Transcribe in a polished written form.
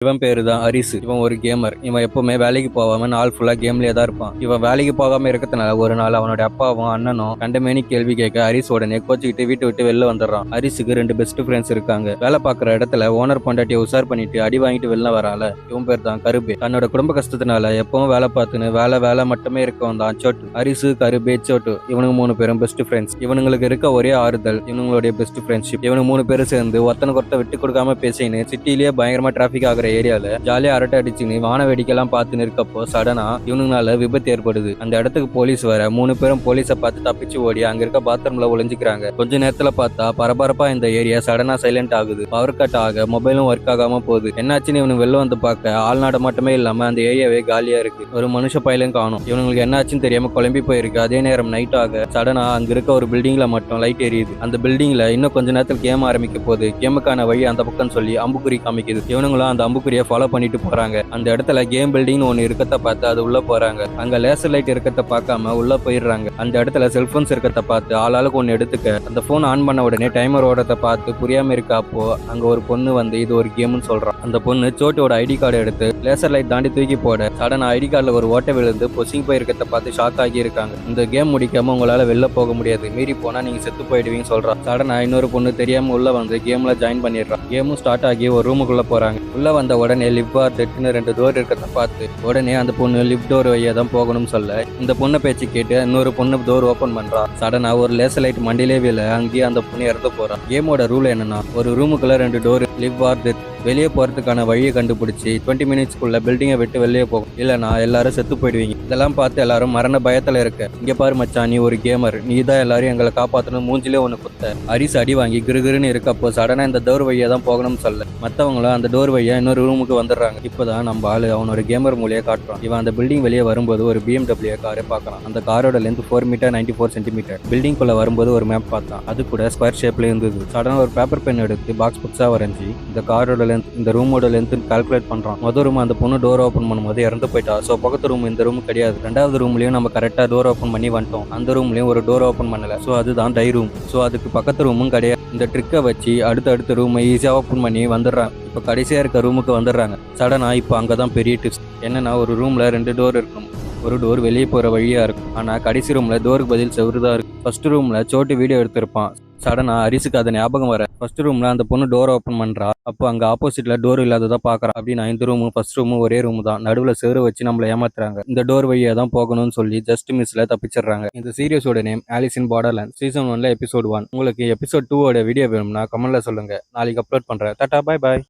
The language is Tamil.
இவன் பேரு தான் ஹரிசு. இவன் ஒரு கேமர். இவன் எப்பவுமே வேலைக்கு போகாம நாள் ஃபுல்லா கேம்லயே தான் இருப்பான். இவன் வேலைக்கு போகாம இருக்கிறதுனால ஒரு நாள் அவனோட அப்பாவும் அண்ணனும் கண்டமேனி கேள்வி கேட்க ஹரிஸ் உடனே கோச்சிக்கிட்டு வீட்டை விட்டு வெளில வந்துடுறான். ஹரிஸுக்கு 2 பெஸ்ட் ஃப்ரெண்ட்ஸ் இருக்காங்க. வேலை பார்க்குற இடத்துல ஓனர் பொண்டாட்டியை உசார் பண்ணிட்டு அடி வாங்கிட்டு வெளில வரால இவன் பேர் தான் கருபே. தன்னோட குடும்ப கஷ்டத்தினால எப்பவும் வேலை பார்த்துன்னு வேலை மட்டுமே இருக்கவன் தான் சோட்டு. ஹரிசு, கருபே, சோட்டு இவனுங்க 3 பேரும் பெஸ்ட் ஃப்ரெண்ட்ஸ். இவனுங்களுக்கு இருக்க ஒரே ஆறுதல் இவனுங்களுடைய பெஸ்ட் ஃப்ரெண்ட்ஷிப். இவனுங்க 3 பேரும் சேர்ந்து ஒருத்தனுக்கு ஒருத்த விட்டு கொடுக்காம பேசின்னு சிட்டிலேயே பயங்கரமா டிராபிக் ஆகிற ஏரியால ஜாலியா அரட்டை அடிச்சுன்னு வான வேடிக்கைலாம் பார்த்து நிற்கப்போ சடனா இவனுங்களால விபத்து ஏற்படுது. அந்த இடத்துக்கு போலீஸ் வர 3 பேரும் போலீஸை பார்த்து தப்பிச்சு ஓடி அங்க இருக்க பாத்ரூம்ல ஒளிஞ்சுக்கிறாங்க. கொஞ்ச நேரத்துல பார்த்தா பரபரப்பா இந்த ஏரியா சடனா சைலண்ட் ஆகுது. பவர் கட் ஆக மொபைலும் ஒர்க் ஆகாம போகுது. என்னாச்சுன்னு இவனு வெளில வந்து பார்க்க ஆள்நாட மட்டுமே இல்லாம அந்த ஏரியாவே காலியா இருக்கு. ஒரு மனுஷ பையலும் காணும். இவனுங்களுக்கு என்னாச்சுன்னு தெரியாம குழம்பி போயிருக்கு. அதே நேரம் நைட் ஆக சடனா அங்க இருக்க ஒரு பில்டிங்ல மட்டும் லைட் எரியுது. அந்த பில்டிங்ல இன்னும் கொஞ்ச நேரத்தில் கேம் ஆரம்பிக்க போகுது. கேமுக்கான வழி அந்த பக்கம் சொல்லி அம்புக்குறி காமிக்குது. இவனுங்களும் அந்த அம்புக்குறியை ஃபாலோ பண்ணிட்டு போறாங்க. அந்த இடத்துல கேம் பில்டிங் ஒன்னு இருக்கத்த பார்த்து அது உள்ள போறாங்க. அங்க லேசர் லைட் இருக்கத்த பார்க்காம உள்ள போயிடுறாங்க. அந்த இடத்துல செல்போன்ஸ் இருக்கத்த பார்த்து ஆளாளுக்கு ஒன்னு எடுத்துக்க அந்த போன் ஆன் பண்ண உடனே டைமர் ஓடத்தை பார்த்து புரியாம இருக்க. அப்போ அங்க ஒரு பொண்ணு வந்து இது ஒரு கேம்னு சொல்றான். அந்த பொண்ணு சோட்டோட ஐடி கார்டு எடுத்து லேசர் லைட் தாண்டி தூக்கி போட சடனா ஐடி கார்டுல ஒரு ஓட்டை விழுந்து பொசிங் போயிருக்கத்த பார்த்து ஷாக் ஆகி இருக்காங்க. இந்த கேம் முடிக்காம உங்களால வெளில போக முடியாது, மீறி போனா நீங்க செத்து போயிடுவீங்க சொல்றான். சடனா இன்னொரு பொண்ணு தெரியாம உள்ள வந்து கேம்ல ஜாயின் பண்ணிடுறான். கேமும் ஸ்டார்ட் ஆகி ஒரு ரூமுக்குள்ள போறாங்க. உள்ள வந்த உடனே லிவ்வார் டெட்னு 2 டோர் இருக்கிறத பார்த்து உடனே அந்த பொண்ணு லிஃப்ட் டோர் வழியா தான் போகணும்னு சொல்ல இந்த பொண்ணை பேச்சு கேட்டு இன்னொரு பொண்ணு டோர் ஓபன் பண்றா. சடனா ஒரு லேசர் லைட் மண்டிலே விழ அங்கேயே அந்த பொண்ணு இறந்து போறான். கேமோட ரூல் என்னன்னா ஒரு ரூமுக்குள்ள 2 டோர் லிவ் ஆர் டெத். வெளியே போறதுக்கான வழியை கண்டுபிடிச்சி 20 மினிட்ஸ்க்குள்ள பில்டிங்கை விட்டு வெளியே போகும். இல்லைனா எல்லாரும் செத்து போயிடுவீங்க. இதெல்லாம் பார்த்து எல்லாரும் மரண பயத்துல இருக்க. இங்க பாரு மச்சான், நீ ஒரு கேமர், நீ தான் எல்லாரும் எங்களை காப்பாற்றணும் மூஞ்சிலே ஒன்று குத்த. ஹரிஸ் அடி வாங்கி கிருகிருன்னு இருக்கப்போ சடனா இந்த டோர் வழியா தான் போகணும்னு சொல்ல மற்றவங்களும் அந்த டோர் வழியா இன்னொரு ரூமுக்கு வந்துடுறாங்க. இப்போதான் நம்ம ஆளு அவனோட கேமர் மூலியா காட்டுறான். இவன் அந்த பில்டிங் வெளியே வரும்போது ஒரு BMW காரை பார்க்கலாம். அந்த காரோட லென்த் 4 மீட்டர் 94 சென்டிமீட்டர். பில்டிங் குள்ள வரும்போது ஒரு மேப் பார்த்தான். அது கூட ஸ்கொயர் ஷேப்ல இருந்தது. சடனா ஒரு பேப்பர் பென் எடுத்து பாக்ஸா வரைஞ்சி இந்த காரோட லென்த் இந்த ரூமோட லென்த் கால்குலேட் பண்றான். முதல் ரூம் அந்த பொண்ணு டோர் ஓப்பன் பண்ணும்போது இறந்து போயிட்டா. ஸோ பக்கத்து ரூம் இந்த ரூம் கிடையாது. 2வது ரூம்லயும் நம்ம கரெக்டா டோர் ஓப்பன் பண்ணி வந்துட்டோம். அந்த ரூம்லயும் ஒரு டோர் ஓப்பன் பண்ணல. ஸோ அதுதான் டை ரூம். ஸோ அதுக்கு பக்கத்து ரூமும் கிடையாது. இந்த ட்ரிக்கை வச்சு அடுத்த ரூமை ஈஸியா ஓப்பன் பண்ணி வந்துடுறாங்க. இப்போ கடைசியா இருக்க ரூமுக்கு வந்துடுறாங்க. சடனா இப்போ அங்கதான் பெரிய டிப்ஸ் என்னன்னா ஒரு ரூம்ல 2 டோர் இருக்கும். ஒரு டோர் வெளியே போற வழியா இருக்கும். ஆனா கடைசி ரூம்ல டோருக்கு பதில் செவருதான் இருக்கு. ஃபர்ஸ்ட் ரூம்ல சோட்டு வீடியோ எடுத்திருப்பான். சடனா ஹரிஸுக்கு அது ஞாபகம் வர ஃபர்ஸ்ட் ரூம்ல அந்த பொண்ணு டோர் ஓப்பன் பண்றா. அப்போ அங்க ஆப்போசிட்ல டோர் இல்லாததான் பாக்குறா. அப்படின்னு 5 ரூமும் ஃபர்ஸ்ட் ரூமும் ஒரே ரூம் தான். நடுவுல செவரு வச்சு நம்மள ஏமாத்துறாங்க. இந்த டோர் வழியா தான் போகணும்னு சொல்லி ஜஸ்ட் மிஸ்ல தப்பிச்சிடுறாங்க. இந்த சீரியஸோட name Alice in Borderland. Season 1ல எபிசோட் 1. உங்களுக்கு எபிசோட் 2 வீடியோ வேணும்னா கமெண்ட்ல சொல்லுங்க. நாளைக்கு அப்லோட் பண்றேன். Tata, bye bye.